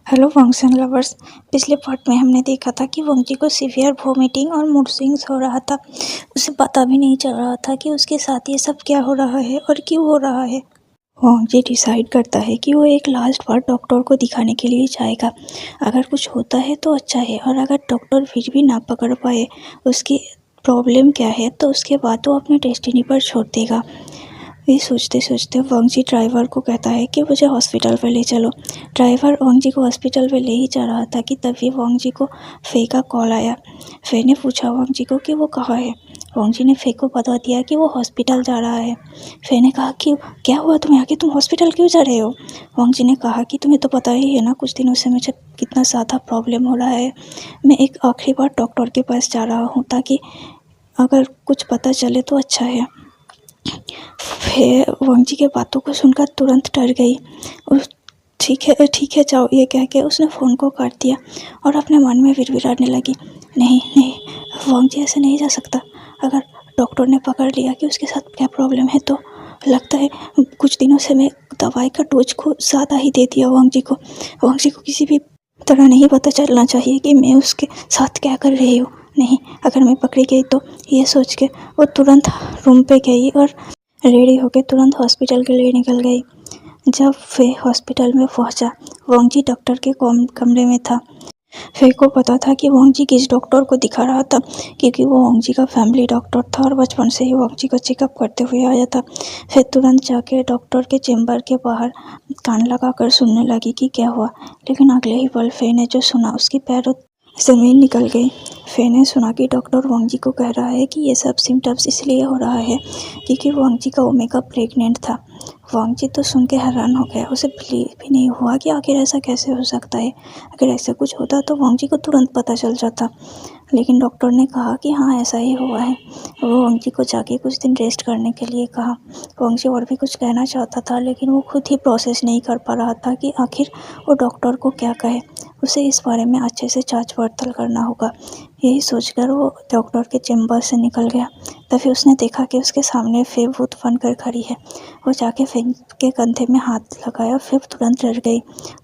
Hello function lovers. पिछले part में हमने देखा था कि वंजी को सीवियर वोमिटिंग और मूड स्विंग्स हो रहा था। उसे पता भी नहीं चल रहा था कि उसके साथ ये सब क्या हो रहा है और क्यों हो रहा है। वंजी डिसाइड करता है कि वो एक लास्ट बार डॉक्टर को दिखाने के लिए जाएगा। अगर कुछ होता है तो अच्छा है, और अगर डॉक्टर फिर भी ना पकड़ पाए उसकी प्रॉब्लम क्या है तो उसके बाद वो अपने डेस्टिनी पर छोड़ देगा। ये सोचते सोचते वंजी ड्राइवर को कहता है कि मुझे हॉस्पिटल पर ले चलो। ड्राइवर वंजी को हॉस्पिटल पर ले ही जा रहा था कि तभी वंजी को फे का कॉल आया। फे ने पूछा वंजी को कि वो कहाँ है। वंजी ने फे को बता दिया कि वो हॉस्पिटल जा रहा है। फे ने कहा कि क्या हुआ तुम्हें, आके तुम हॉस्पिटल क्यों जा रहे हो। वंजी ने कहा कि तुम्हें तो पता ही है ना, कुछ दिनों से मुझे कितना ज़्यादा प्रॉब्लम हो रहा है। मैं एक आखिरी बार डॉक्टर के पास जा रहा हूँ ताकि अगर कुछ पता चले तो अच्छा है। फिर वंजी के बातों को सुनकर तुरंत डर गई। ठीक है जाओ, ये कह के उसने फ़ोन को काट दिया और अपने मन में विड़विड़ाने लगी। नहीं नहीं, वंजी ऐसे नहीं जा सकता। अगर डॉक्टर ने पकड़ लिया कि उसके साथ क्या प्रॉब्लम है तो लगता है कुछ दिनों से मैं दवाई का डोज को ज़्यादा ही दे दिया। वंजी को किसी भी तरह नहीं पता चलना चाहिए कि मैं उसके साथ क्या कर रही हूँ। नहीं, अगर मैं पकड़ी गई तो, ये सोच के वो तुरंत रूम पे गई और रेडी होकर तुरंत हॉस्पिटल के लिए निकल गई। जब फे हॉस्पिटल में पहुंचा, वंजी डॉक्टर के कमरे में था। फे को पता था कि वंजी किस डॉक्टर को दिखा रहा था, क्योंकि वो वंजी का फैमिली डॉक्टर था और बचपन से ही वंजी को चेकअप करते हुए आया था। फिर तुरंत जाके डॉक्टर के चेम्बर के बाहर कान लगाकर सुनने लगी कि क्या हुआ। लेकिन अगले ही पल फे ने जो सुना उसकी पैरों ज़मीन निकल गई। फे ने सुना कि डॉक्टर वंजी को कह रहा है कि ये सब सिम्टम्स इसलिए हो रहा है क्योंकि वंजी का ओमेगा प्रेग्नेंट था। वंजी तो सुन के हैरान हो गया। उसे बिलीव भी नहीं हुआ कि आखिर ऐसा कैसे हो सकता है। अगर ऐसा कुछ होता तो वंजी को तुरंत पता चल जाता। लेकिन डॉक्टर ने कहा कि हाँ, ऐसा ही हुआ है। वो वंजी को जाके कुछ दिन रेस्ट करने के लिए कहा। वंजी और भी कुछ कहना चाहता था, लेकिन वो खुद ही प्रोसेस नहीं कर पा रहा था कि आखिर वो डॉक्टर को क्या कहे। उसे इस बारे में अच्छे से जांच पड़ताल करना होगा। यही सोचकर वो डॉक्टर के चेम्बर से निकल गया। तभी उसने देखा कि उसके सामने फे भूत बनकर खड़ी है। वो जाके फे के कंधे में हाथ लगाया, फिर तुरंत डर गई।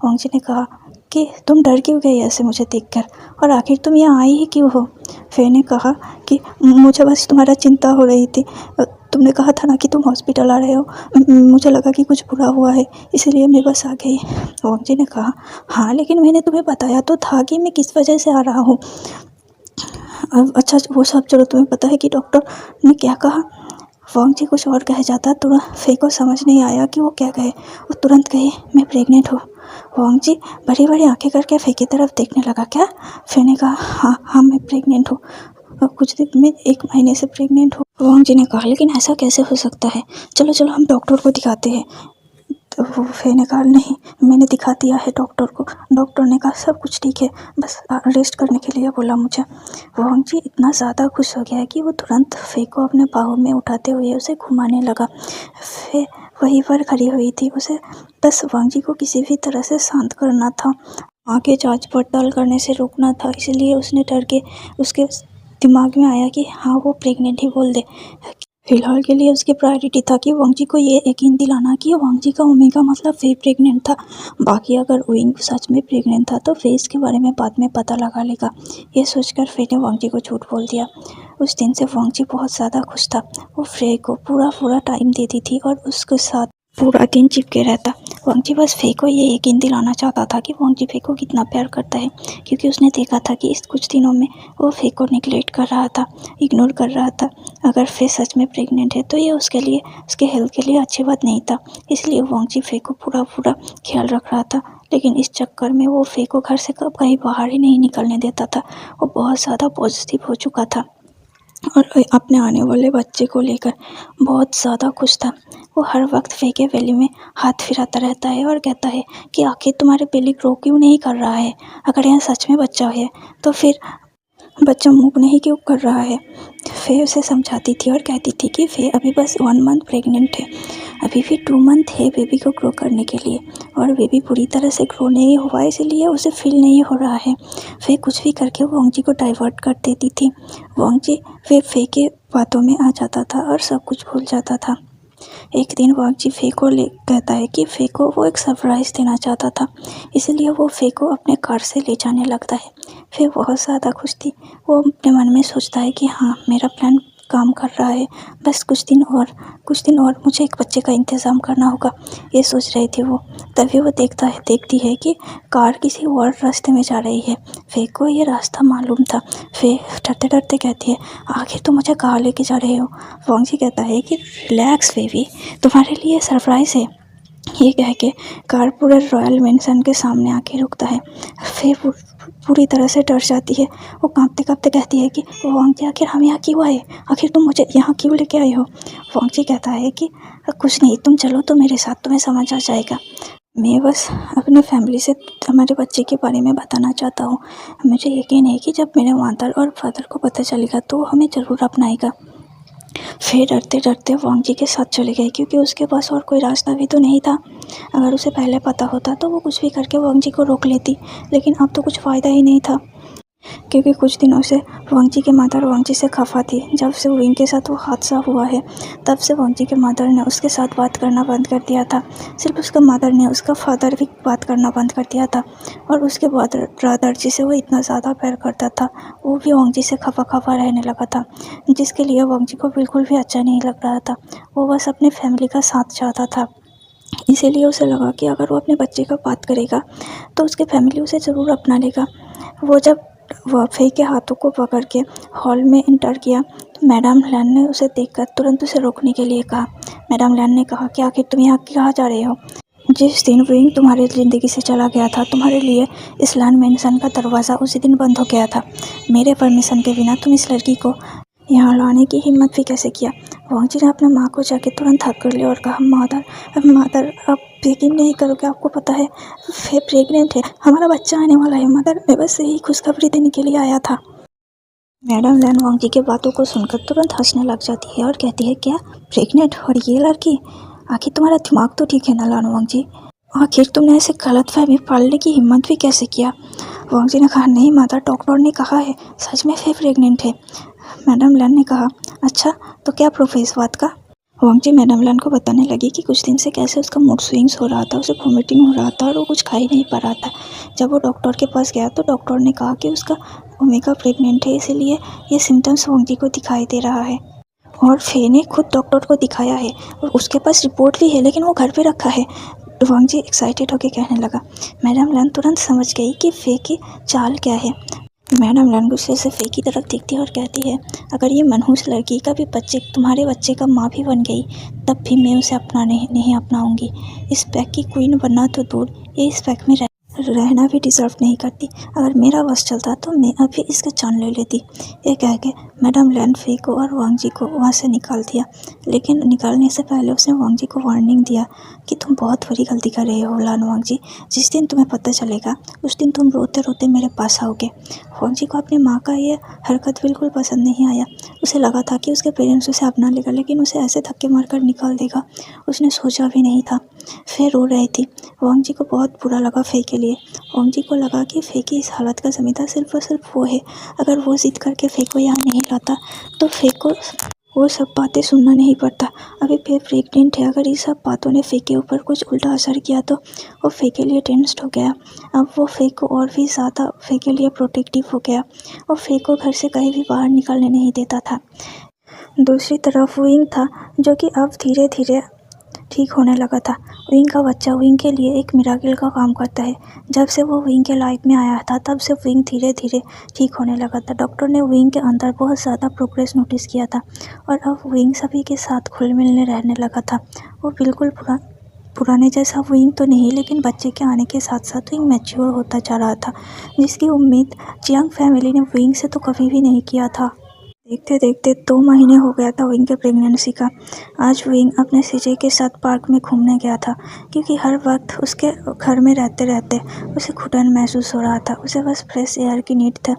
वंजी ने कहा कि तुम डर क्यों गई ऐसे मुझे देखकर, और आखिर तुम यहाँ आई ही क्यों हो। फे ने कहा कि मुझे बस तुम्हारा चिंता हो रही थी। तुमने कहा था ना कि तुम हॉस्पिटल आ रहे हो, मुझे लगा कि कुछ बुरा हुआ है, इसीलिए मैं बस आ गई। वंजी ने कहा हाँ, लेकिन मैंने तुम्हें बताया तो था कि मैं किस वजह से आ रहा हूँ। अच्छा वो सब चलो, तुम्हें पता है कि डॉक्टर ने क्या कहा। वंजी कुछ और कह जाता, तुरंत फे को समझ नहीं आया कि वो क्या कहे। वो तुरंत कही मैं प्रेग्नेंट हूँ। वंजी बड़ी बड़ी आंखें करके फे की तरफ देखने लगा। क्या? फे ने कहा हाँ हाँ, मैं प्रेग्नेंट हूँ, कुछ दिन में 1 महीने से प्रेग्नेंट हूँ। वंजी ने कहा लेकिन ऐसा कैसे हो सकता है, चलो चलो हम डॉक्टर को दिखाते हैं। तो वो फे ने कहा नहीं, मैंने दिखा दिया है डॉक्टर को। डॉक्टर ने कहा सब कुछ ठीक है, बस रेस्ट करने के लिए बोला मुझे। वंजी इतना ज़्यादा खुश हो गया कि वो तुरंत फे को अपने बाहों में उठाते हुए उसे घुमाने लगा। फे वहीं पर खड़ी हुई थी। उसे बस वंजी को किसी भी तरह से शांत करना था, आगे जांच पड़ताल करने से रोकना था। इसलिए उसने डर के उसके दिमाग में आया कि हाँ, वो प्रेग्नेंट ही बोल दे। फिलहाल के लिए उसकी प्रायोरिटी था कि वंजी को ये यकीन दिलाना कि वंजी का ओमेगा मतलब फे प्रेग्नेंट था। बाकी अगर विंग सच में प्रेग्नेंट था तो फे इसके बारे में बाद में पता लगा लेगा। ये सोचकर फे ने वंजी को झूठ बोल दिया। उस दिन से वंजी बहुत ज़्यादा खुश था। वो फे को पूरा टाइम देती थी और उसके साथ पूरा दिन चिपके रहता। वंजी बस फे को ये यकीन दिलाना चाहता था कि वंजी फे को कितना प्यार करता है, क्योंकि उसने देखा था कि इस कुछ दिनों में वो फे को निगलेक्ट कर रहा था, इग्नोर कर रहा था। अगर फे सच में प्रेग्नेंट है तो ये उसके लिए, उसके हेल्थ के लिए अच्छी बात नहीं था। इसलिए वंजी फे को पूरा ख्याल रख रहा था। लेकिन इस चक्कर में वो फे को घर से कहीं बाहर ही नहीं निकलने देता था। वो बहुत ज़्यादा पॉजिटिव हो चुका था और अपने आने वाले बच्चे को लेकर बहुत ज़्यादा खुश था। वो हर वक्त फे के बेली में हाथ फिराता रहता है और कहता है कि आखिर तुम्हारे बेली ग्रो क्यों नहीं कर रहा है। अगर यहाँ सच में बच्चा है तो फिर बच्चा मूव नहीं क्यों कर रहा है। फे उसे समझाती थी और कहती थी कि फे अभी बस 1 मंथ प्रेग्नेंट है, अभी भी 2 मंथ है बेबी को ग्रो करने के लिए, और बेबी पूरी तरह से ग्रो नहीं हुआ, इसलिए उसे फील नहीं हो रहा है। फे कुछ भी करके वंजी को डाइवर्ट कर देती थी। वंजी फे के बातों में आ जाता था और सब कुछ भूल जाता था। एक दिन वांगजी फे को ले कहता है कि फे को वो एक सरप्राइज़ देना चाहता था, इसीलिए वो फे को अपने कार से ले जाने लगता है। फे बहुत ज़्यादा खुश थी। वो अपने मन में सोचता है कि हाँ, मेरा प्लान काम कर रहा है, बस कुछ दिन और मुझे एक बच्चे का इंतज़ाम करना होगा, ये सोच रही थी वो। तभी वो देखती है कि कार किसी और रास्ते में जा रही है। फे को ये रास्ता मालूम था। फे डरते-डरते कहती है, आखिर तुम मुझे कहाँ लेके जा रहे हो? वांगजी कहता है कि रिलैक्स बेबी, तुम्हारे लिए सरप्राइज़ है। ये कह के कार पूरे रॉयल मेंशन के सामने आके रुकता है। फिर पूरी तरह से डर जाती है। वो कांपते-कांपते कहती है कि वांगजी, आखिर हम यहाँ क्यों आए? आखिर तुम मुझे यहाँ क्यों लेके आए हो? वांगजी कहता है कि कुछ नहीं, तुम चलो तो मेरे साथ, तुम्हें समझ आ जाएगा। मैं बस अपने फैमिली से हमारे बच्चे के बारे में बताना चाहता हूँ। मुझे यकीन है कि जब मेरे मदर और फादर को पता चलेगा तो वो हमें ज़रूर अपनाएगा। फिर डरते-डरते वांगजी के साथ चले गए, क्योंकि उसके पास और कोई रास्ता भी तो नहीं था। अगर उसे पहले पता होता तो वो कुछ भी करके वांगजी को रोक लेती, लेकिन अब तो कुछ फ़ायदा ही नहीं था, क्योंकि कुछ दिनों से वांगजी की मदर वांगजी से खफा थी। जब से विंग के साथ वो हादसा हुआ है, तब से वांगजी के मदर ने उसके साथ बात करना बंद कर दिया था। सिर्फ उसका मदर ने, उसका फादर भी बात करना बंद कर दिया था। और उसके बाद ब्रदर, जिसे वो इतना ज़्यादा प्यार करता था, वो भी वांगजी से खफा रहने लगा था, जिसके लिए वांगजी को बिल्कुल भी अच्छा नहीं लग रहा था। वो बस अपने फैमिली का साथ चाहता था। इसीलिए उसे लगा कि अगर वो अपने बच्चे का बात करेगा तो उसकी फैमिली उसे ज़रूर अपना लेगा। वो जब फे के हाथों को पकड़ के हॉल में एंटर किया तो मैडम लैन ने उसे देखकर तुरंत उसे रोकने के लिए कहा। मैडम लैन ने कहा कि आखिर तुम यहाँ कहाँ जा रहे हो? जिस दिन विंग तुम्हारी ज़िंदगी से चला गया था, तुम्हारे लिए इस्लान मेंशन का दरवाज़ा उसी दिन बंद हो गया था। मेरे परमिशन के बिना तुम इस लड़की को यहाँ लाने की हिम्मत भी कैसे किया? वांगजी ने अपने माँ को जाके तुरंत हक कर लिया और कहा, मदर आप यकीन नहीं करोगे, आपको पता है फे प्रेग्नेंट है, हमारा बच्चा आने वाला है। मदर, मैं बस यही खुशखबरी देने के लिए आया था। मैडम लैन वांगजी के बातों को सुनकर तुरंत हंसने लग जाती है और कहती है, क्या प्रेग्नेंट? और ये लड़की? आखिर तुम्हारा दिमाग तो ठीक है ना लैन वांगजी? आखिर तुमने ऐसे गलतफहमी पालने की हिम्मत भी कैसे किया? वांगजी ने कहा, नहीं मदर, डॉक्टर ने कहा है, सच में फे प्रेग्नेंट है। मैडम लैन ने कहा, अच्छा, तो क्या प्रूफ है इस बात का? वांगजी मैडम लैन को बताने लगी कि कुछ दिन से कैसे उसका मूड स्विंग्स हो रहा था, उसे वॉमिटिंग हो रहा था और वो कुछ खा ही नहीं पा रहा था। जब वो डॉक्टर के पास गया तो डॉक्टर ने कहा कि उसका ओमेगा प्रेग्नेंट है, इसीलिए ये सिम्टम्स वांगजी को दिखाई दे रहा है। और फे ने खुद डॉक्टर को दिखाया है और उसके पास रिपोर्ट भी है, लेकिन वो घर पे रखा है। वांगजी एक्साइटेड होकर कहने लगा। मैडम लैन तुरंत समझ गई कि फे की चाल क्या है। मैडम लैन गुस्से से फे की तरफ देखती है और कहती है, अगर ये मनहूस लड़की का भी तुम्हारे बच्चे का माँ भी बन गई, तब भी मैं उसे नहीं अपनाऊंगी। इस पैक की क्वीन बनना तो दूर, ये इस पैक में रहना भी डिज़र्व नहीं करती। अगर मेरा बस चलता तो मैं अभी इसका जान ले लेती। ये कह के मैडम लैन फे को और वांगजी को वहाँ से निकाल दिया, लेकिन निकालने से पहले उसने वांगजी को वार्निंग दिया कि तुम बहुत बड़ी गलती कर रहे हो लैन वांगजी। जिस दिन तुम्हें पता चलेगा उस दिन तुम रोते रोते मेरे पास आओगे। वांगजी को अपनी माँ का ये हरकत बिल्कुल पसंद नहीं आया। उसे लगा था कि उसके पेरेंट्स उसे अपना लेगा, लेकिन उसे ऐसे धक्के मारकर निकाल देगा, उसने सोचा भी नहीं था। फे रो रही थी। वांगजी को बहुत बुरा लगा फे के लिए। वांगजी को लगा कि फे की इस हालत का ज़िम्मेदार सिर्फ और सिर्फ वो है। अगर वो जिद करके फे को यहाँ नहीं लाता तो फे को वो सब बातें सुनना नहीं पड़ता। अभी फे प्रेग्नेंट है, अगर ये सब बातों ने फे के ऊपर कुछ उल्टा असर किया तो वो फे के लिए टेंस्ड हो गया। अब वो फे को और भी ज़्यादा फे के लिए प्रोटेक्टिव हो गया और फे को घर से कहीं भी बाहर निकलने नहीं देता था। दूसरी तरफ विंग था, जो कि अब धीरे धीरे ठीक होने लगा था। विंग का बच्चा विंग के लिए एक मिराकिल का काम करता है। जब से वो विंग के लाइफ में आया था, तब से विंग धीरे धीरे ठीक होने लगा था। डॉक्टर ने विंग के अंदर बहुत ज़्यादा प्रोग्रेस नोटिस किया था और अब विंग सभी के साथ घुल मिलने रहने लगा था। वो बिल्कुल पुराने जैसा विंग तो नहीं, लेकिन बच्चे के आने के साथ साथ विंग मैच्योर होता जा रहा था, जिसकी उम्मीद चियांग फैमिली ने विंग से तो कभी भी नहीं किया था। देखते देखते 2 महीने हो गया था विंग के प्रेगनेंसी का। आज विंग अपने सीजे के साथ पार्क में घूमने गया था, क्योंकि हर वक्त उसके घर में रहते रहते उसे घुटन महसूस हो रहा था। उसे बस फ्रेश एयर की नीड था,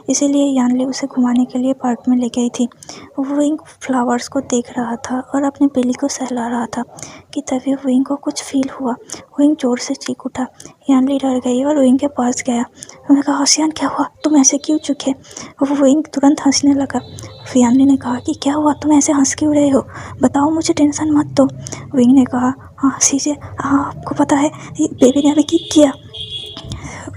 इसीलिए यानले उसे घुमाने के लिए पार्क में ले गई थी। विंग फ्लावर्स को देख रहा था और अपने बिल्ली को सहला रहा था कि तभी विंग को कुछ फील हुआ। विंग जोर से चीख उठा। यानली डर गई और विंग के पास गया। उन्होंने कहा, आसियान क्या हुआ, तुम ऐसे क्यों चुके? वो विंग तुरंत हंसने लगा। फिर यानली ने कहा कि क्या हुआ, तुम ऐसे हंस क्यों रहे हो, बताओ, मुझे टेंशन मत दो। विंग ने कहा, हाँ सीजे, हाँ आपको पता है बेबी ने अभी किया।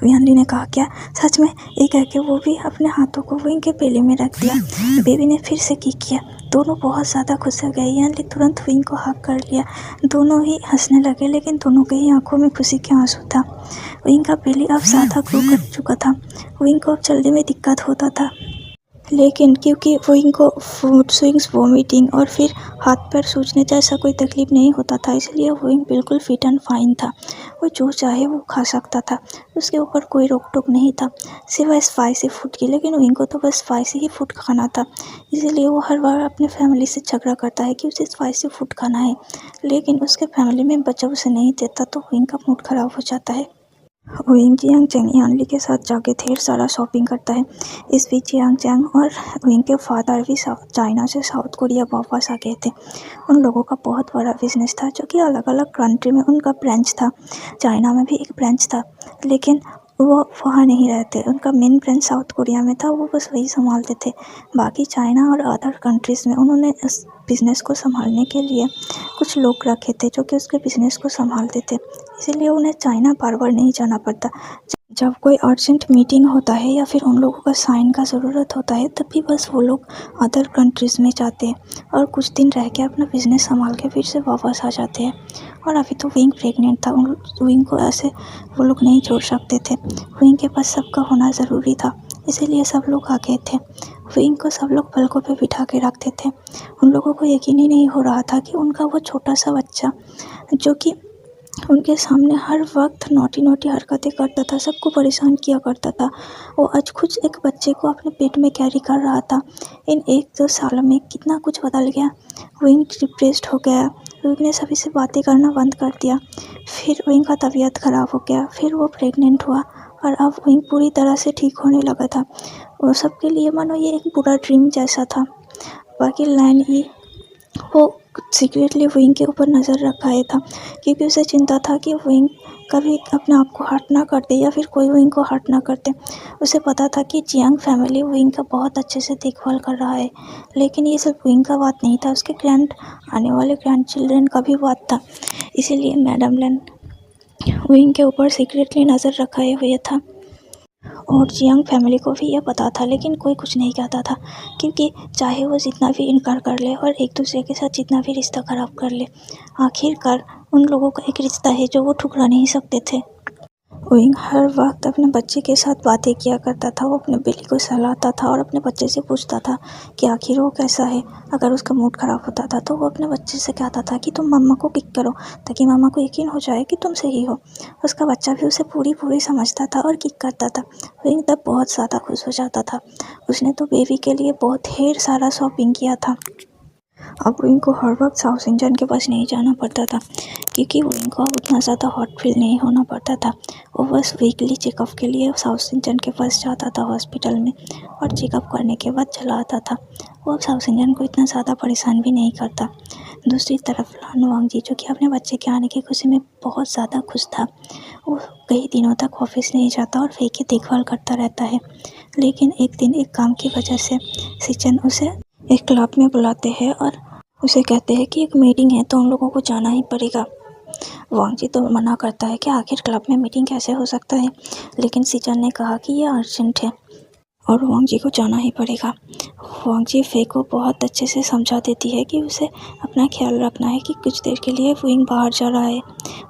यानली ने कहा, क्या सच में? ये कह के वो भी अपने हाथों को विंग के बेली में रख दिया। बेबी ने फिर से किया। दोनों बहुत ज़्यादा खुश हो गए। यानली तुरंत विंग को हग कर लिया। दोनों ही हंसने लगे, लेकिन दोनों के ही आंखों में खुशी के आंसू था। विंग का बेली अब ज़्यादा ग्रो कर चुका था। विंग को अब चलने में दिक्कत होता था, लेकिन क्योंकि विंग को फूड स्विंग्स, वॉमिटिंग और फिर हाथ पैर सूजने जैसा कोई तकलीफ नहीं होता था, इसलिए विंग बिल्कुल फिट एंड फाइन था। वो जो चाहे वो खा सकता था, उसके ऊपर कोई रोक टोक नहीं था, सिवाय स्पाइसी फूड की। लेकिन विंग को तो बस स्पाइसी ही फूड खाना था, इसीलिए वो हर बार अपने फैमिली से झगड़ा करता है कि उसे स्पाइसी फूड खाना है, लेकिन उसके फैमिली मेम्बर जब उसे नहीं देता तो विंग का मूड खराब हो जाता है। विंग जियांगचैंग यानली के साथ जाके ढेर सारा शॉपिंग करता है। इस बीच जियांगचैंग और विंग के फादर भी चाइना से साउथ कोरिया वापस आ गए थे। उन लोगों का बहुत बड़ा बिजनेस था, जो कि अलग अलग कंट्री में उनका ब्रांच था। चाइना में भी एक ब्रांच था, लेकिन वो वहाँ नहीं रहते। उनका मेन ब्रांच साउथ कोरिया में था, वो बस वही संभालते थे। बाकी चाइना और अदर कंट्रीज़ में उन्होंने इस बिज़नेस को संभालने के लिए कुछ लोग रखे थे, जो कि उसके बिज़नेस को संभालते थे, इसीलिए उन्हें चाइना बार बार नहीं जाना पड़ता। जब कोई अर्जेंट मीटिंग होता है या फिर उन लोगों का साइन का ज़रूरत होता है, तब भी बस वो लोग अदर कंट्रीज़ में जाते हैं और कुछ दिन रह के अपना बिज़नेस संभाल के फिर से वापस आ जाते हैं। और अभी तो विंग प्रेग्नेंट था, उन विंग को ऐसे वो लोग नहीं छोड़ सकते थे। विंग के पास सबका होना ज़रूरी था, इसीलिए सब लोग आ गए थे। विंग को सब लोग पलकों पे बिठा के रखते थे। उन लोगों को यकीन ही नहीं हो रहा था कि उनका वो छोटा सा बच्चा, जो कि उनके सामने हर वक्त नोटी नोटी हरकतें करता था, सबको परेशान किया करता था, वो आज खुद एक बच्चे को अपने पेट में कैरी कर रहा था। इन 1-2 सालों में कितना कुछ बदल गया। विंग डिप्रेस्ड हो गया, विंग ने सभी से बातें करना बंद कर दिया। फिर विंग का तबीयत ख़राब हो गया, फिर वो प्रेग्नेंट हुआ और अब विंग पूरी तरह से ठीक होने लगा था। वो सबके लिए मानो ये एक पूरा ड्रीम जैसा था। बाकी लैन ई वो सीक्रेटली विंग के ऊपर नज़र रखाए था, क्योंकि उसे चिंता था कि विंग कभी अपने आप को हर्ट ना कर दे या फिर कोई विंग को हर्ट ना कर दे। उसे पता था कि जियांग फैमिली विंग का बहुत अच्छे से देखभाल कर रहा है, लेकिन ये सिर्फ विंग का बात नहीं था, उसके आने वाले ग्रैंड चिल्ड्रन का भी बात था। इसीलिए मैडम लैन विंग के ऊपर सीक्रेटली नज़र रखाए हुए था। और जियांग फैमिली को भी यह पता था, लेकिन कोई कुछ नहीं कहता था, क्योंकि चाहे वो जितना भी इनकार कर ले और एक दूसरे के साथ जितना भी रिश्ता ख़राब कर ले, आखिरकार उन लोगों का एक रिश्ता है जो वो ठुकरा नहीं सकते थे। विंग हर वक्त अपने बच्चे के साथ बातें किया करता था। वो अपने बेली को सहलाता था और अपने बच्चे से पूछता था कि आखिर वो कैसा है। अगर उसका मूड ख़राब होता था तो वो अपने बच्चे से कहता था कि तुम मम्मा को किक करो, ताकि मम्मा को यकीन हो जाए कि तुम सही हो। उसका बच्चा भी उसे पूरी समझता था और किक करता था। विंग तब बहुत ज़्यादा खुश हो जाता था। उसने तो बेबी के लिए बहुत ढेर सारा शॉपिंग किया था। अब विंग को हर वक्त साउथ इंजन के पास नहीं जाना पड़ता था, क्योंकि विंग को अब उतना ज़्यादा हॉट फील नहीं होना पड़ता था। वो बस वीकली चेकअप के लिए साउथ इंजन के पास जाता था हॉस्पिटल में, और चेकअप करने के बाद चला आता था। वो अब साउथ इंजन को इतना ज़्यादा परेशान भी नहीं करता। दूसरी तरफ लान वांगजी, जो कि अपने बच्चे के आने की खुशी में बहुत ज़्यादा खुश था, वो कई दिनों तक ऑफिस नहीं जाता और फेक की देखभाल करता रहता है। लेकिन एक दिन एक काम की वजह से सिचन उसे एक क्लब में बुलाते हैं और उसे कहते हैं कि एक मीटिंग है, तो उन लोगों को जाना ही पड़ेगा। वांगजी तो मना करता है कि आखिर क्लब में मीटिंग कैसे हो सकता है, लेकिन सिचन ने कहा कि ये अर्जेंट है और वांगजी को जाना ही पड़ेगा। वांगजी फे को बहुत अच्छे से समझा देती है कि उसे अपना ख्याल रखना है, कि कुछ देर के लिए विंग बाहर जा रहा है।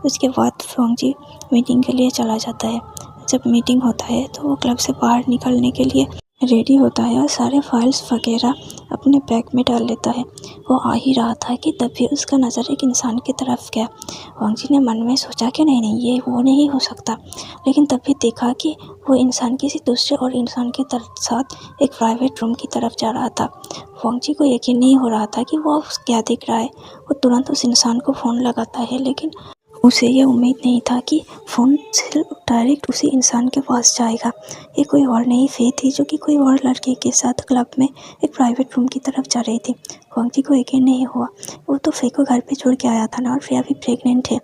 उसके बाद वांगजी मीटिंग के लिए चला जाता है। जब मीटिंग होता है तो वो क्लब से बाहर निकलने के लिए रेडी होता है और सारे फाइल्स वगैरह अपने बैग में डाल लेता है। वो आ ही रहा था कि तभी उसका नज़र एक इंसान की तरफ गया। वांगजी ने मन में सोचा कि नहीं ये वो नहीं हो सकता, लेकिन तभी देखा कि वो इंसान किसी दूसरे और इंसान के साथ एक प्राइवेट रूम की तरफ जा रहा था। वांगजी को यकीन नहीं हो रहा था कि वो क्या देख रहा है। वो तुरंत उस इंसान को फ़ोन लगाता है, लेकिन उसे यह उम्मीद नहीं था कि फ़ोन से डायरेक्ट उसी इंसान के पास जाएगा। ये कोई और नहीं फे थी, जो कि कोई और लड़के के साथ क्लब में एक प्राइवेट रूम की तरफ जा रही थी। वांगजी को यकीन नहीं हुआ। वो तो फे को घर पे छोड़ के आया था ना, और फे अभी प्रेग्नेंट है,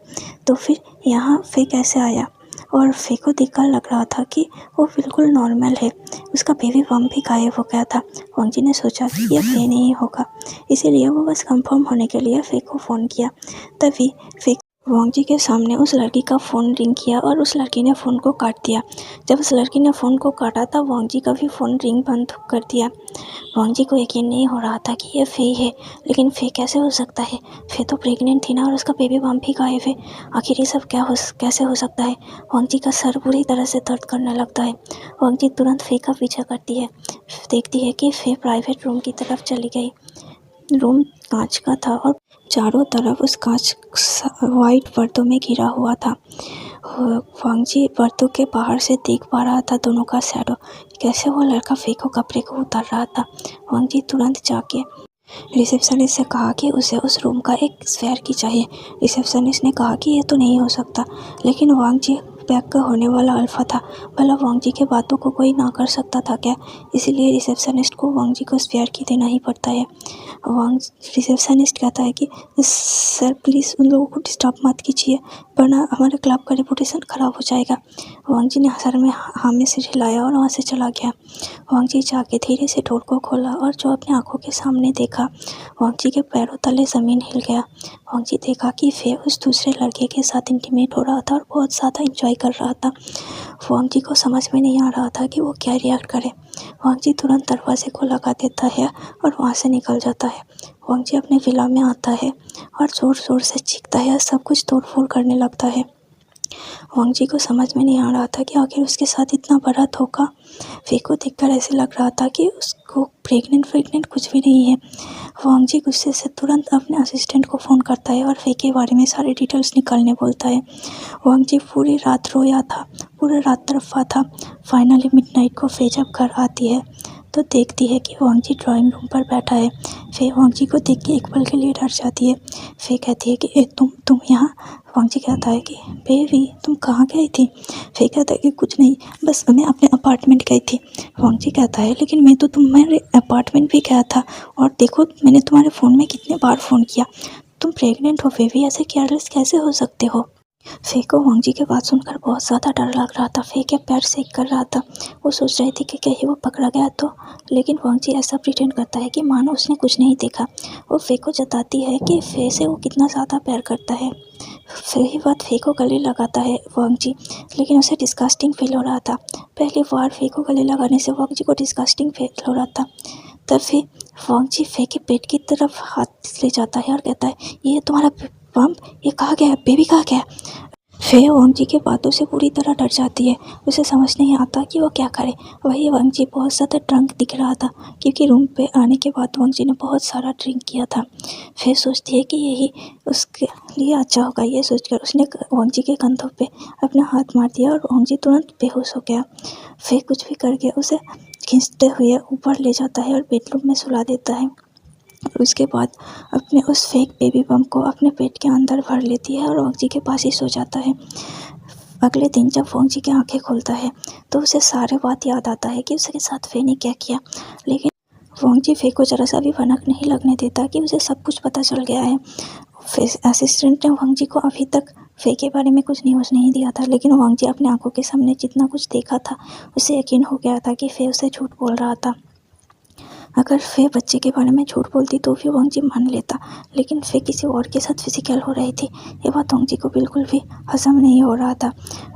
तो फिर यहाँ फे कैसे आया। और फे को देखकर लग रहा था कि वो बिल्कुल नॉर्मल है। उसका बेबी बम्प भी गायब हो गया था। वांग जी ने सोचा कि यह फे नहीं होगा, इसीलिए वो बस कंफर्म होने के लिए फे को फ़ोन किया। तभी फे वांग जी के सामने उस लड़की का फ़ोन रिंग किया और उस लड़की ने फ़ोन को काट दिया। जब उस लड़की ने फ़ोन को काटा तब वांग जी का भी फ़ोन रिंग बंद कर दिया। वांग जी को यकीन नहीं हो रहा था कि यह फे है, लेकिन फे कैसे हो सकता है? फे तो प्रेग्नेंट थी ना, और उसका बेबी बम्प भी गायब है। आखिर ये सब कैसे हो सकता है? वांग जी का सर बुरी तरह से दर्द करने लगता है। वांग जी तुरंत फे का पीछा करती है, देखती है कि फे प्राइवेट रूम की तरफ चली गई। रूम कांच का था और चारों तरफ उस कांच वाइट पर्दों में घिरा हुआ था। वांग जी पर्दों के बाहर से देख पा रहा था दोनों का शैडो। कैसे वो लड़का फे को कपड़े को उतार रहा था। वांग जी तुरंत जाके रिसेप्शनिस्ट से कहा कि उसे उस रूम का एक स्फेयर की चाहिए। रिसेप्शनिस्ट ने कहा कि यह तो नहीं हो सकता, लेकिन वांग जी पैक का होने वाला अल्फा था। भला वांग जी के बातों को कोई ना कर सकता था क्या? इसीलिए रिसेप्शनिस्ट को वांग जी को स्फेयर की देना ही पड़ता है। रिसेप्शनिस्ट कहता है कि सर प्लीज़ उन लोगों को डिस्टर्ब मत कीजिए, वरना हमारे क्लब का रेपुटेशन ख़राब हो जाएगा। वांग जी ने सर में हाँ में से हिलाया और वहाँ से चला गया। वांग जी जाके धीरे से डोर को खोला और जो अपनी आंखों के सामने देखा, वांग जी के पैरों तले ज़मीन हिल गया। वांग जी देखा कि फे उस दूसरे लड़के के साथ इंटीमेट हो रहा था और बहुत ज़्यादा इंजॉय कर रहा था। वांग जी को समझ में नहीं आ रहा था कि वो क्या रिएक्ट करे। वांग जी तुरंत दरवाजे को लगा देता है और वहाँ से निकल जाता है। वांग जी अपने विला में आता है और ज़ोर ज़ोर से चीखता है, सब कुछ तोड़ फोड़ करने लगता है। वांग जी को समझ में नहीं आ रहा था कि आखिर उसके साथ इतना बड़ा धोखा। फे को देखकर ऐसे लग रहा था कि उसको प्रेग्नेंट कुछ भी नहीं है। वांग जी गुस्से से तुरंत अपने असिस्टेंट को फ़ोन करता है और फे के बारे में सारे डिटेल्स निकालने बोलता है। वांग जी पूरी रात रोया था, पूरी रात तड़पा था। फाइनली मिडनाइट को फे जब घर आती है तो देखती है कि वांग जी ड्राइंग रूम पर बैठा है। फे वांग जी को देख के एक पल के लिए डर जाती है। फे कहती है कि तुम यहाँ। वांग जी कहता है कि बेबी तुम कहाँ गई थी? फे कहता है कि कुछ नहीं, बस मैं अपने अपार्टमेंट गई थी। वांग जी कहता है लेकिन मैं तो तुम्हारे अपार्टमेंट भी गया था, और देखो मैंने तुम्हारे फ़ोन में कितने बार फ़ोन किया। तुम प्रेग्नेंट हो बेबी, ऐसे केयरलेस कैसे हो सकते हो? फे को वांग जी की बात सुनकर बहुत ज़्यादा डर लग रहा था। फे के पैर सेक कर रहा था। वो सोच रही थी कि कहीं वो पकड़ा गया तो, लेकिन वांग जी ऐसा प्रिटेंड करता है कि मानो उसने कुछ नहीं देखा। वो फे को जताती है कि फे से वो कितना ज़्यादा प्यार करता है। वही बात फे को गले लगाता है वांग जी, लेकिन उसे डिस्गस्टिंग फील हो रहा था। पहली बार फे को गले लगाने से वांग जी को डिस्गस्टिंग फील हो रहा था। तब फिर वांग जी फे के पेट की तरफ हाथ ले जाता है और कहता है ये तुम्हारा बम्प, ये कहाँ गया? बेबी कहाँ गया? फे वांग जी की बातों से पूरी तरह डर जाती है। उसे समझ नहीं आता कि वो क्या करे। वही वांग जी बहुत ज़्यादा ड्रंक दिख रहा था, क्योंकि रूम पे आने के बाद वांग जी ने बहुत सारा ड्रिंक किया था। फे सोचती है कि यही उसके लिए अच्छा होगा। ये सोचकर उसने वांग जी के कंधों पे अपना हाथ मार दिया और वांग जी तुरंत बेहोश हो गया। फे कुछ भी करके उसे खींचते हुए ऊपर ले जाता है और बेडरूम में सुला देता है। और उसके बाद अपने उस फेक बेबी बम्प को अपने पेट के अंदर भर लेती है और वांग जी के पास ही सो जाता है। अगले दिन जब वांग जी की आंखें खोलता है तो उसे सारे बात याद आता है कि उसके साथ फे ने क्या किया, लेकिन वांग जी फे को जरा सा भी भनक नहीं लगने देता कि उसे सब कुछ पता चल गया है। असिस्टेंट ने वांग जी को अभी तक फे के बारे में कुछ न्यूज़ नहीं दिया था, लेकिन वांग जी अपने आंखों के सामने जितना कुछ देखा था उसे यकीन हो गया था कि फे उसे झूठ बोल रहा था। अगर फे बच्चे के बारे में झूठ बोलती तो भी वांग जी मान लेता, लेकिन फे किसी और के साथ फिजिकल हो रही थी। ये बात वांग जी को बिल्कुल भी हजम नहीं हो रहा था।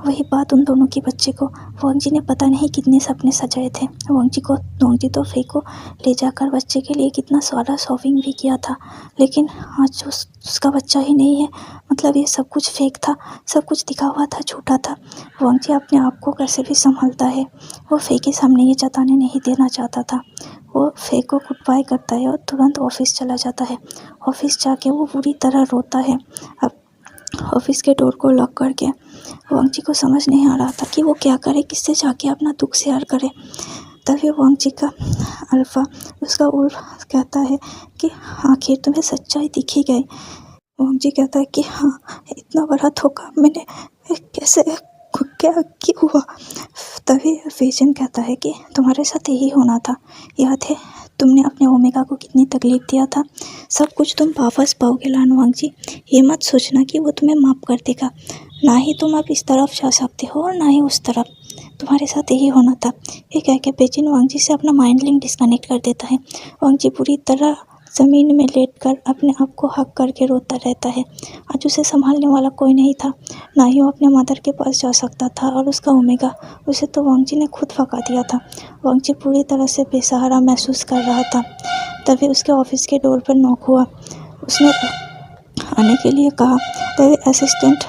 वही बात उन दोनों के बच्चे को वांग जी ने पता नहीं कितने सपने सजाए थे। वांग जी तो फे को ले जाकर बच्चे के लिए कितना सारा शॉपिंग भी किया था, लेकिन आज उसका बच्चा ही नहीं है। मतलब ये सब कुछ फेक था, सब कुछ दिखा हुआ था, झूठा था। वांग जी अपने आप को कैसे भी संभालता है। वो फे के सामने ये जताने नहीं देना चाहता था। वो फे को गुड बाय करता है और तुरंत ऑफिस चला जाता है। ऑफिस जाके वो बुरी तरह रोता है। अब ऑफिस के डोर को लॉक करके वांग जी को समझ नहीं आ रहा था कि वो क्या करे, किससे जाके अपना दुख शेयर करे। तभी वांग जी का अल्फा, उसका उल्फ कहता है कि आखिर तुम्हें सच्चाई दिख ही गई। वांग जी कहता है कि हाँ, इतना बड़ा धोखा मैंने कैसे, क्या क्यों हुआ? तभी फेजन कहता है कि तुम्हारे साथ यही होना था। याद है तुमने अपने ओमेगा को कितनी तकलीफ दिया था? सब कुछ तुम वापस पाओगे लान वांग जी। ये मत सोचना कि वो तुम्हें माफ़ कर देगा। ना ही तुम अब इस तरफ जा सकते हो और ना ही उस तरफ, तुम्हारे साथ यही होना था। ये कह के बेजिन वांग जी से अपना माइंड लिंक डिस्कनेक्ट कर देता है। वांग जी पूरी तरह ज़मीन में लेटकर अपने आप को हक करके रोता रहता है। आज उसे संभालने वाला कोई नहीं था, ना ही वो अपने मदर के पास जा सकता था, और उसका ओमेगा उसे तो वांग जी ने खुद भगा दिया था। वांग जी पूरी तरह से बेसहारा महसूस कर रहा था। तभी उसके ऑफिस के डोर पर नॉक हुआ। उसने आने के लिए कहा, तभी असिस्टेंट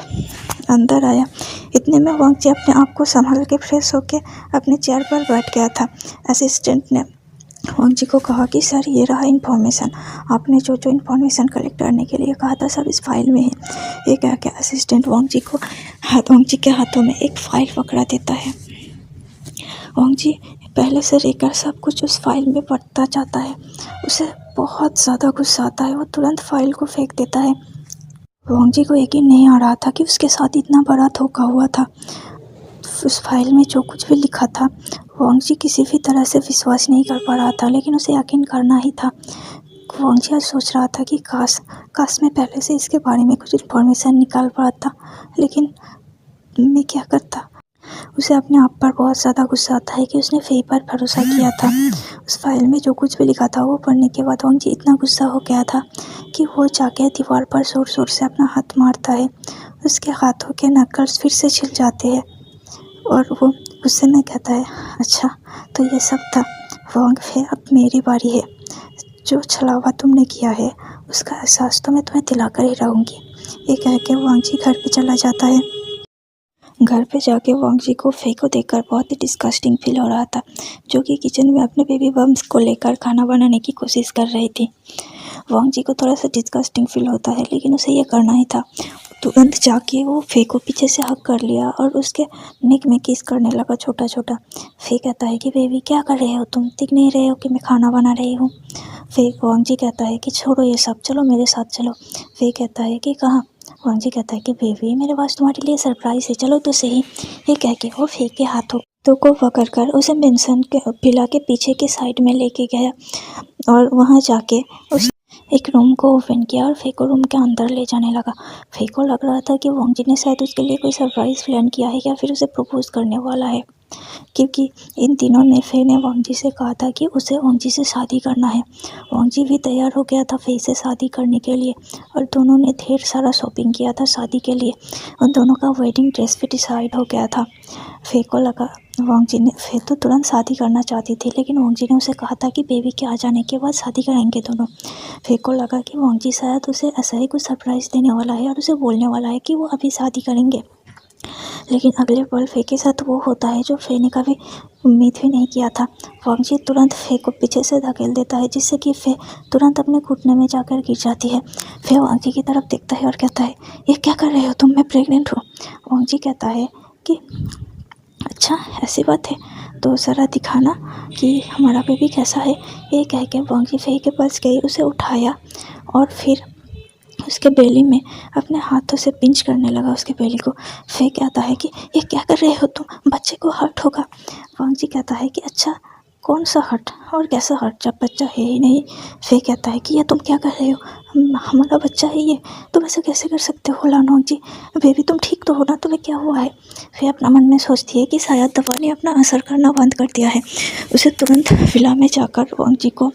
अंदर आया। इतने में वांग जी अपने आप को संभाल के फ्रेश होके अपने चेयर पर बैठ गया था। असिस्टेंट ने वांग जी को कहा कि सर, ये रहा इन्फॉर्मेशन, आपने जो जो इन्फॉर्मेशन कलेक्ट करने के लिए कहा था सब इस फाइल में है। ये कह के असिस्टेंट वांग जी के हाथों में एक फाइल पकड़ा देता है। वांग जी पहले से लेकर सब कुछ उस फाइल में पढ़ता जाता है। उसे बहुत ज़्यादा गुस्सा आता है। वो तुरंत फाइल को फेंक देता है। वांग जी को यकीन नहीं आ रहा था कि उसके साथ इतना बड़ा धोखा हुआ था। उस फाइल में जो कुछ भी लिखा था, वांग जी किसी भी तरह से विश्वास नहीं कर पा रहा था, लेकिन उसे यकीन करना ही था। वांग जी आज सोच रहा था कि काश मैं पहले से इसके बारे में कुछ इन्फॉर्मेशन निकाल पाता, लेकिन मैं क्या करता। उसे अपने आप पर बहुत ज़्यादा गुस्सा आता है कि उसने फेई पर भरोसा किया था। उस फाइल में जो कुछ भी लिखा था वो पढ़ने के बाद वांग जी इतना गुस्सा हो गया था कि वो जाके दीवार पर ज़ोर ज़ोर से अपना हाथ मारता है। उसके हाथों के नक्कल्स फिर से छिल जाते हैं और वो गुस्से में कहता है, अच्छा तो ये सब था वांग फे, अब मेरी बारी है। जो छलावा तुमने किया है उसका एहसास तो मैं तुम्हें दिलाकर ही रहूँगी। ये कह के वांग जी घर पे चला जाता है। घर पे जाके वांग जी को फे को देखकर बहुत ही डिस्गस्टिंग फील हो रहा था, जो कि किचन में अपने बेबी बम्स को लेकर खाना बनाने की कोशिश कर रही थी। वांग जी को थोड़ा सा डिस्गस्टिंग फील होता है, लेकिन उसे ये करना ही था। तुरंत जाके वो फे को पीछे से हक कर लिया और उसके नेक में किस करने लगा छोटा छोटा। फे कहता है कि बेबी क्या कर रहे हो तुम, दिख नहीं रहे हो कि मैं खाना बना रही हूँ। फे वांग जी कहता है कि छोड़ो ये सब, चलो मेरे साथ चलो। फे कहता है कि कहाँ। वांग जी कहता है कि बेबी मेरे पास तुम्हारे लिए सरप्राइज़ है, चलो तो सही। ये कह के वो फे के हाथों तो को पकड़कर उसे मेंशन के पिला के पीछे के साइड में लेके गया और वहाँ जाके उस एक रूम को ओपन किया और फे को रूम के अंदर ले जाने लगा। फे को लग रहा था कि वांग जी ने शायद उसके लिए कोई सरप्राइज़ प्लान किया है या फिर उसे प्रपोज करने वाला है, क्योंकि इन दिनों में फे ने वांग जी से कहा था कि उसे वांग जी से शादी करना है। वांग जी भी तैयार हो गया था फे से शादी करने के लिए और दोनों ने ढेर सारा शॉपिंग किया था शादी के लिए। उन दोनों का वेडिंग ड्रेस भी डिसाइड हो गया था। फे को लगा वांग जी ने फे तो तुरंत शादी करना चाहती थी, लेकिन वांग जी ने उसे कहा था कि बेबी के आ जाने के बाद शादी करेंगे दोनों। फे को लगा कि वांग जी शायद उसे ऐसा ही कुछ सरप्राइज़ देने वाला है और उसे बोलने वाला है कि वो अभी शादी करेंगे, लेकिन अगले पल फे के साथ वो होता है जो फे ने कभी उम्मीद भी नहीं किया था। वांग जी तुरंत फे को पीछे से धकेल देता है, जिससे कि फे तुरंत अपने घुटने में जाकर गिर जाती है। फे वांग जी की तरफ देखता है और कहता है, ये क्या कर रहे हो तुम, मैं प्रेग्नेंट हूँ। वांग जी कहता है कि अच्छा ऐसी बात है, तो ज़रा दिखाना कि हमारा बेबी कैसा है। ये कह के वांग जी फे के पास गई, उसे उठाया और फिर उसके बेली में अपने हाथों से पिंच करने लगा उसके बेली को। फे कहता है कि ये क्या कर रहे हो तुम, बच्चे को हर्ट होगा। वांग जी कहता है कि अच्छा कौन सा हर्ट और कैसा हर्ट, जब बच्चा है ही नहीं। फे कहता है कि ये तुम क्या कर रहे हो, हमारा बच्चा है ये, तुम ऐसा कैसे कर सकते हो लान वांग जी, बेबी तुम ठीक तो हो ना, तुम्हें क्या हुआ है। फे अपना मन में सोचती है कि शायद दवा ने अपना असर करना बंद कर दिया है। उसे तुरंत विला में जाकर वांग जी को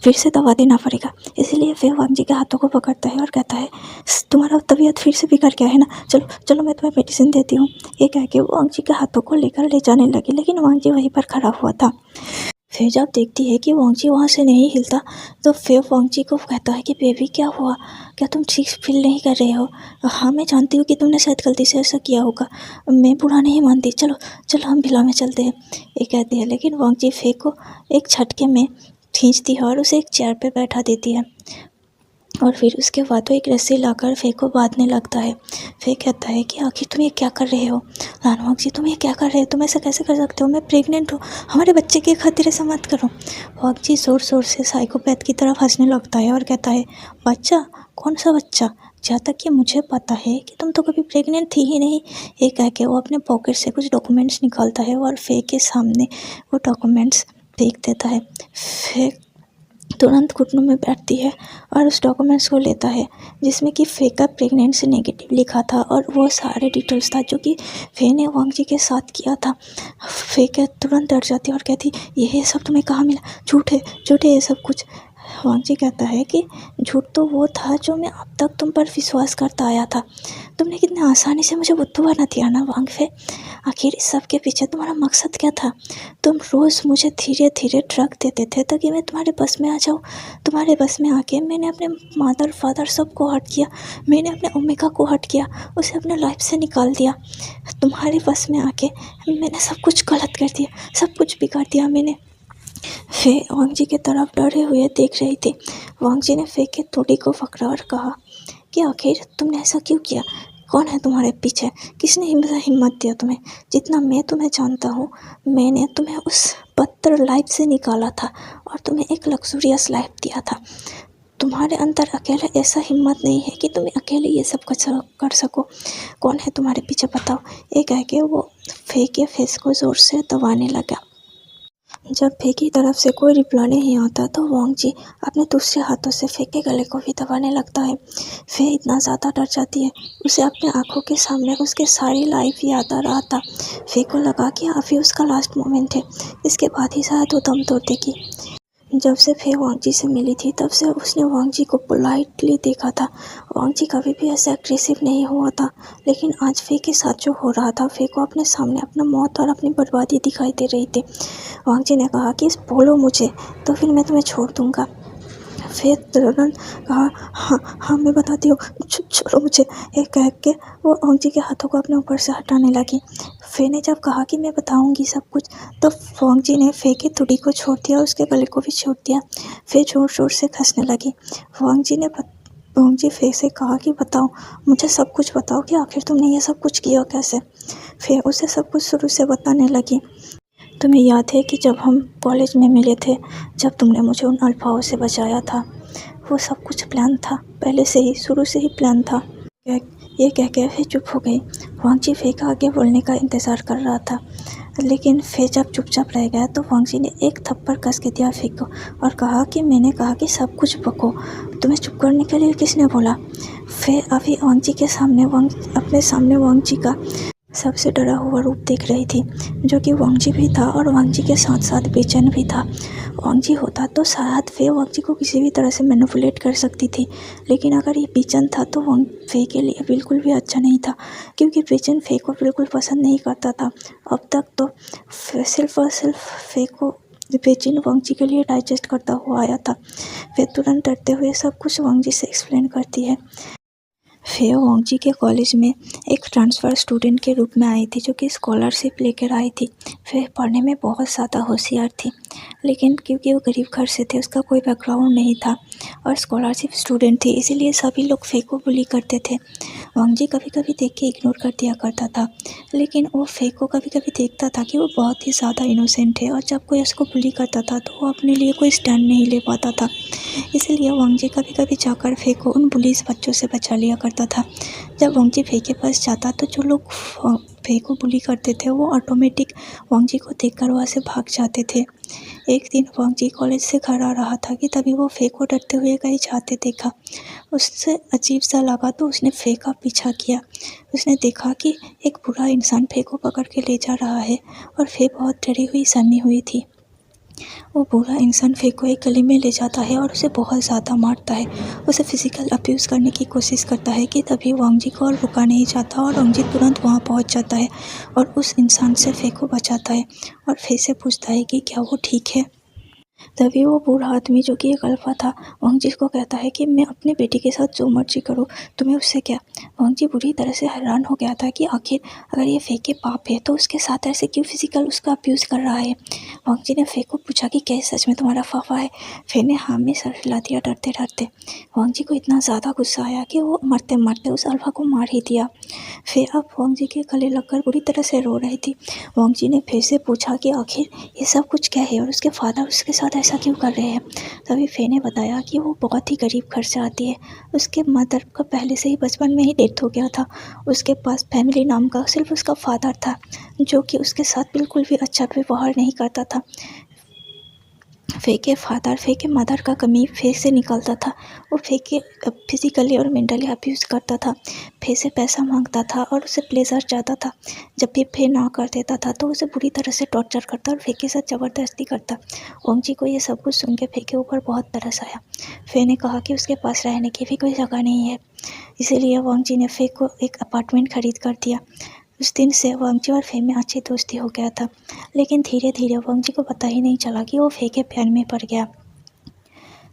फिर से दवा देना पड़ेगा, इसीलिए फिर वांग जी के हाथों को पकड़ता है और कहता है, तुम्हारा तबीयत फिर से बिगड़ गया है ना, चलो चलो मैं तुम्हें मेडिसिन देती हूँ। ये कह के वांग जी के हाथों को लेकर ले जाने लगी, लेकिन वांग जी वहीं पर खड़ा हुआ था। फिर जब देखती है कि वांग जी वहाँ से नहीं हिलता, तो फिर वांग जी को कहता है कि बेबी क्या हुआ, क्या तुम ठीक फील नहीं कर रहे हो। हाँ मैं जानती हूँ कि तुमने शायद गलती से ऐसा किया होगा, मैं बुरा नहीं मानती, चलो चलो हम विला में चलते हैं। ये कहती है, लेकिन वांग जी फे को एक झटके में खींचती है और उसे एक चेयर पे बैठा देती है और फिर उसके बाद वो एक रस्सी लाकर फे को बांधने लगता है। फे कहता है कि आखिर तुम ये क्या कर रहे हो, लान वांग जी तुम ये क्या कर रहे हो, तुम ऐसा कैसे कर सकते हो, मैं प्रेग्नेंट हूँ, हमारे बच्चे की खातिर ऐसा मत करो। वांग जी ज़ोर ज़ोर से साइकोपैथ की तरफ हंसने लगता है और कहता है, बच्चा, कौन सा बच्चा, जहाँ तक कि मुझे पता है कि तुम तो कभी प्रेग्नेंट थी ही नहीं। ये कह के वो अपने पॉकेट से कुछ डॉक्यूमेंट्स निकालता है और फे के सामने वो डॉक्यूमेंट्स फेंक देता है। फे तुरंत घुटनों में बैठती है और उस डॉक्यूमेंट्स को लेता है जिसमें कि फे का प्रेगनेंसी नेगेटिव लिखा था और वो सारे डिटेल्स था जो कि फे ने वांग जी के साथ किया था। फे के तुरंत डर जाती है और कहती ये सब तुम्हें कहाँ मिला, झूठ है ये सब कुछ। वांग जी कहता है कि झूठ तो वो था जो मैं अब तक तुम पर विश्वास करता आया था। तुमने कितने आसानी से मुझे बुद्धू बना दिया ना वांग फे। आखिर इस सब के पीछे तुम्हारा मकसद क्या था? तुम रोज़ मुझे धीरे धीरे ड्रग देते थे ताकि मैं तुम्हारे बस में आ जाऊँ। तुम्हारे बस में आके मैंने अपने मदर फादर सबको हर्ट किया। मैंने अपने ओमेगा को हर्ट किया, उसे अपने लाइफ से निकाल दिया। तुम्हारे बस में आके मैंने सब कुछ गलत कर दिया, सब कुछ बिगाड़ दिया मैंने। फे वांग जी की तरफ डरे हुए देख रही थी। वांग जी ने फे की ठोड़ी को पकड़ा और कहा कि आखिर तुमने ऐसा क्यों किया? कौन है तुम्हारे पीछे? किसने हिम्मत दिया तुम्हें? जितना मैं तुम्हें जानता हूँ, मैंने तुम्हें उस बदतर लाइफ से निकाला था और तुम्हें एक लग्जूरियस लाइफ दिया था। तुम्हारे अंदर अकेले ऐसा हिम्मत नहीं है कि तुम अकेले ये सब कर सको। कौन है तुम्हारे पीछे बताओ? ये कह के वो फे के फेस को ज़ोर से दबाने लगा। जब फे की तरफ से कोई रिप्लाई नहीं आता तो वांग जी अपने दूसरे हाथों से फे के गले को भी दबाने लगता है। फे इतना ज़्यादा डर जाती है, उसे अपने आंखों के सामने उसके सारी लाइफ याद आ रहा था। फे को लगा कि अभी उसका लास्ट मोमेंट है, इसके बाद ही शायद वो दम तोड़ देगी। जब से फे वांग जी से मिली थी तब से उसने वांग जी को पोलाइटली देखा था। वांग जी कभी भी ऐसे एग्रेसिव नहीं हुआ था, लेकिन आज फे के साथ जो हो रहा था, फे को अपने सामने अपना मौत और अपनी बर्बादी दिखाई दे रही थी। वांग जी ने कहा कि बोलो मुझे तो फिर मैं तुम्हें छोड़ दूंगा। फे तुरंत कहा हाँ मैं बताती हूँ, छोड़ो मुझे। ये कह के वो वांग जी के हाथों को अपने ऊपर से हटाने लगी। फे ने जब कहा कि मैं बताऊंगी सब कुछ तो वांग जी ने फे की ठुड़ी को छोड़ दिया, उसके गले को भी छोड़ दिया। फे जोर जोर से हंसने लगी। वांग जी फे से कहा कि बताओ मुझे सब कुछ बताओ कि आखिर तुमने ये सब कुछ किया कैसे। फे उसे सब कुछ शुरू से बताने लगी। तुम्हें याद है कि जब हम कॉलेज में मिले थे, जब तुमने मुझे उन अल्फाओं से बचाया था, वो सब कुछ प्लान था, पहले से ही शुरू से ही प्लान था। ये कह के फे चुप हो गई। वांग जी फे का आगे बोलने का इंतज़ार कर रहा था, लेकिन फे जब चुपचाप रह गया तो वांग जी ने एक थप्पड़ कस के दिया फे को और कहा कि मैंने कहा कि सब कुछ बको, तुम्हें चुप करने के लिए किसने बोला? फे अभी वांग जी के सामने अपने सामने वांग जी का सबसे डरा हुआ रूप देख रही थी, जो कि वांग जी भी था और वांग जी के साथ साथ बेचैन भी था। वांग जी होता तो शायद फे वांग जी को किसी भी तरह से मैनिपुलेट कर सकती थी, लेकिन अगर ये बेचैन था तो वांग फे के लिए बिल्कुल भी अच्छा नहीं था, क्योंकि बेचैन फे को बिल्कुल पसंद नहीं करता था। अब तक तो सिर्फ और सिर्फ फे को बेचैन वांग जी के लिए डाइजेस्ट करता हुआ आया था। फे तुरंत डरते हुए सब कुछ वांग जी से एक्सप्लेन करती है। फे वांग जी के कॉलेज में एक ट्रांसफ़र स्टूडेंट के रूप में आई थी, जो कि स्कॉलरशिप लेकर आई थी। फे पढ़ने में बहुत ज़्यादा होशियार थी, लेकिन क्योंकि वो गरीब घर से थे, उसका कोई बैकग्राउंड नहीं था और स्कॉलरशिप स्टूडेंट थी, इसीलिए सभी लोग फे को बुली करते थे। वांग जी कभी कभी देख के इग्नोर कर दिया करता था, लेकिन वो फे को कभी कभी देखता था कि वो बहुत ही ज़्यादा इनोसेंट है और जब कोई उसको बुली करता था तो वो अपने लिए कोई स्टैंड नहीं ले पाता था। इसलिए वांग जी कभी कभी जाकर फे को उन पुलिस बच्चों से बचा लिया करता था। जब वांग जी फे के पास जाता तो जो लोग फे को बुली करते थे वो ऑटोमेटिक वांग जी को देखकर वहाँ से भाग जाते थे। एक दिन वांग जी कॉलेज से घर आ रहा था कि तभी वो फे को डरते हुए कहीं जाते देखा। उससे अजीब सा लगा तो उसने फे का पीछा किया। उसने देखा कि एक बुरा इंसान फे को पकड़ के ले जा रहा है और फे बहुत डरी हुई सनी हुई थी। वो बुरा इंसान फे को एक गली में ले जाता है और उसे बहुत ज़्यादा मारता है, उसे फिजिकल अब्यूज़ करने की कोशिश करता है कि तभी वांग जी को और रुका नहीं जाता और वांग जी तुरंत वहाँ पहुँच जाता है और उस इंसान से फे को बचाता है और फे से पूछता है कि क्या वो ठीक है। तभी वो बूढ़ा आदमी, जो कि एक अल्फा था, वांग जी को कहता है कि मैं अपनी बेटी के साथ जो मर्जी करूँ, तुम्हें उससे क्या। वांग जी बुरी तरह से हैरान हो गया था कि आखिर अगर ये फे के पाप है तो उसके साथ ऐसे क्यों फिजिकल उसका अब्यूज़ कर रहा है। वांग जी ने फे को पूछा कि क्या सच में तुम्हारा फाफा है। फे ने हाँ में सर हिला दिया डरते डरते। वांग जी को इतना ज़्यादा गुस्सा आया कि वो मरते मरते उस अल्फा को मार ही दिया। फे अब वांग जी के गले लगकर बुरी तरह से रो रही थी। वांग जी ने फे से पूछा कि आखिर ये सब कुछ क्या है और उसके फादर उसके साथ ऐसा क्यों कर रहे हैं। तभी फे ने बताया कि वो बहुत ही गरीब घर से आती है, उसके मदर का पहले से ही बचपन में ही डेथ हो गया था। उसके पास फैमिली नाम का सिर्फ उसका फादर था, जो कि उसके साथ बिल्कुल भी अच्छा व्यवहार नहीं करता था। फे के फादर, फे के मदर का कमी फे से निकलता था। वो फे के फिजिकली और मेंटली अब्यूज़ करता था, फे से पैसा मांगता था और उसे प्लेजर चाहता था। जब भी फे ना कर देता था तो उसे बुरी तरह से टॉर्चर करता और फे के साथ ज़बरदस्ती करता। वांगजी को ये सब कुछ सुन के फे के ऊपर बहुत तरस आया। फे ने कहा कि उसके पास रहने की भी कोई जगह नहीं है, इसीलिए वांगजी ने फे को एक अपार्टमेंट खरीद कर दिया। उस दिन से वांगजी और फे में अच्छी दोस्ती हो गया था, लेकिन धीरे धीरे वांगजी को पता ही नहीं चला कि वो फे के प्यार में पड़ गया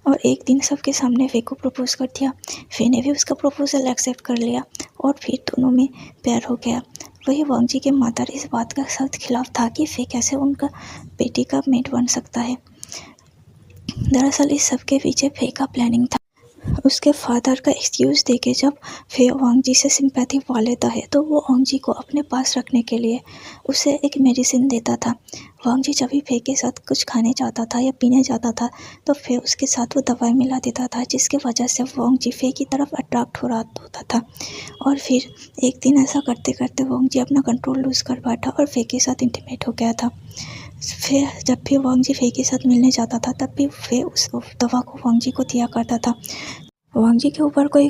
और एक दिन सबके सामने फे को प्रपोज कर दिया। फे ने भी उसका प्रपोजल एक्सेप्ट कर लिया और फिर दोनों में प्यार हो गया। वही वांगजी के मदर इस बात का सख्त खिलाफ था कि फे कैसे उनका बेटी का मेट बन सकता है। दरअसल इस सब के पीछे फे का प्लानिंग था। उसके फादर का एक्सक्यूज़ देके जब फे वांगजी से सिंपैथी पा लेता है तो वो वांगजी को अपने पास रखने के लिए उसे एक मेडिसिन देता था। वांगजी जब भी फे के साथ कुछ खाने जाता था या पीने जाता था तो फे उसके साथ वो दवाई मिला देता था, जिसके वजह से वांगजी फे की तरफ अट्रैक्ट हो रहा होता था। और फिर एक दिन ऐसा करते करते वांगजी अपना कंट्रोल लूज़ कर बैठा और फे के साथ इंटीमेट हो गया था। फे जब भी वांगजी फे के साथ मिलने जाता था तब भी फे उस दवा को वांगजी को दिया करता था। वांगजी के ऊपर कोई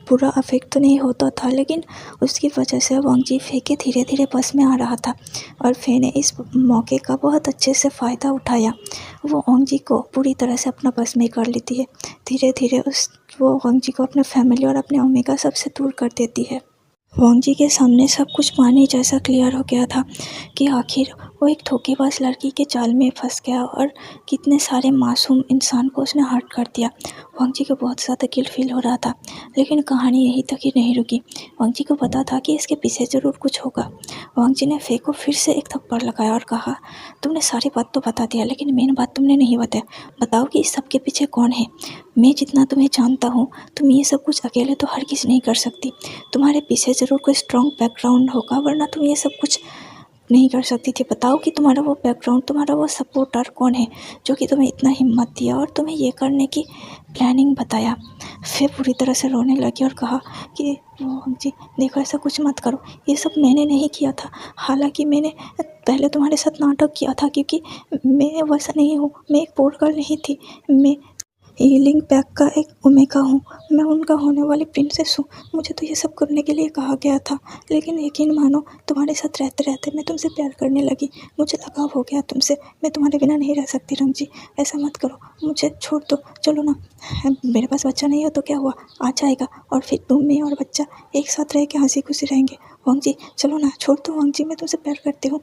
बुरा इफेक्ट तो नहीं होता था, लेकिन उसकी वजह से वांगजी फे के धीरे धीरे बस में आ रहा था और फे ने इस मौके का बहुत अच्छे से फ़ायदा उठाया। वो वांगजी को पूरी तरह से अपना बस में कर लेती है। धीरे धीरे वो वांगजी को अपने फैमिली और अपने मम्मी का सबसे दूर कर देती है। वांगजी के सामने सब कुछ पानी जैसा क्लियर हो गया था कि आखिर वो एक धोखेबाज लड़की के जाल में फंस गया और कितने सारे मासूम इंसान को उसने हर्ट कर दिया। वांगजी को बहुत ज़्यादा गिल्ट फील हो रहा था, लेकिन कहानी यहीं तक ही नहीं रुकी। वांगजी को पता था कि इसके पीछे ज़रूर कुछ होगा। वांगजी ने फे को फिर से एक थप्पड़ लगाया और कहा, तुमने सारी बात तो बता दिया, लेकिन मेन बात तुमने नहीं बताया। बताओ कि इस सब के पीछे कौन है। मैं जितना तुम्हें जानता हूँ, तुम ये सब कुछ अकेले तो हर किसी नहीं कर सकती। तुम्हारे पीछे ज़रूर कोई स्ट्रॉन्ग बैकग्राउंड होगा, वरना तुम ये सब कुछ नहीं कर सकती थी। बताओ कि तुम्हारा वो बैकग्राउंड, तुम्हारा वो सपोर्टर कौन है जो कि तुम्हें इतना हिम्मत दिया और तुम्हें ये करने की प्लानिंग बताया। फिर पूरी तरह से रोने लगी और कहा कि जी देखो, ऐसा कुछ मत करो, ये सब मैंने नहीं किया था। हालांकि मैंने पहले तुम्हारे साथ नाटक किया था, क्योंकि मैं वैसा नहीं हूँ, मैं एक पोर गर्ल नहीं थी, मैं हीलिंग पैक का एक ओमेगा हूँ, मैं उनका होने वाली प्रिंसेस हूँ। मुझे तो ये सब करने के लिए कहा गया था, लेकिन यकीन मानो तुम्हारे साथ रहते रहते मैं तुमसे प्यार करने लगी। मुझे लगाव हो गया तुमसे, मैं तुम्हारे बिना नहीं रह सकती। रंग जी, ऐसा मत करो, मुझे छोड़ दो, चलो ना। मेरे पास बच्चा नहीं हो तो क्या हुआ, आ जाएगा और फिर तुम, मैं और बच्चा एक साथ रह के हंसी खुशी रहेंगे। वांगजी चलो ना, छोड़ दो वांगजी, मैं तुमसे प्यार करती हूँ।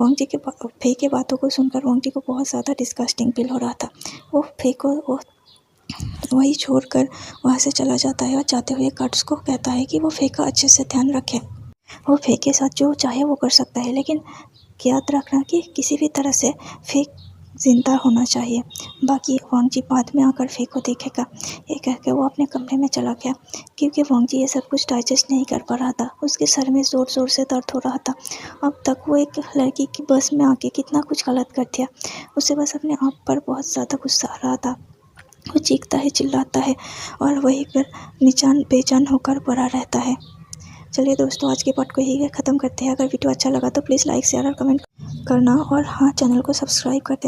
वांगजी के फे के बातों को सुनकर वांगजी को बहुत ज़्यादा डिस्गस्टिंग फील हो रहा था। वो फे को वही छोड़कर वहाँ से चला जाता है और जाते हुए गार्ड्स को कहता है कि वो फे का अच्छे से ध्यान रखे। वो फे के साथ जो चाहे वो कर सकता है, लेकिन याद रखना कि किसी भी तरह से फे जिंदा होना चाहिए। बाकी वांगजी बाद में आकर फे को देखेगा। ये कह के वो अपने कमरे में चला गया, क्योंकि वांगजी ये सब कुछ डाइजेस्ट नहीं कर पा रहा था। उसके सर में ज़ोर ज़ोर से दर्द हो रहा था। अब तक वो एक लड़की की बस में आके कितना कुछ गलत कर दिया। उसे बस अपने आप पर बहुत ज़्यादा गुस्सा आ रहा था। वो चीखता है, चिल्लाता है और वहीं पर निजान बेजान होकर पड़ा रहता है। चलिए दोस्तों, आज के पार्ट को यही ख़त्म करते हैं। अगर वीडियो अच्छा लगा तो प्लीज़ लाइक, शेयर और कमेंट करना, और हाँ, चैनल को सब्सक्राइब कर देना।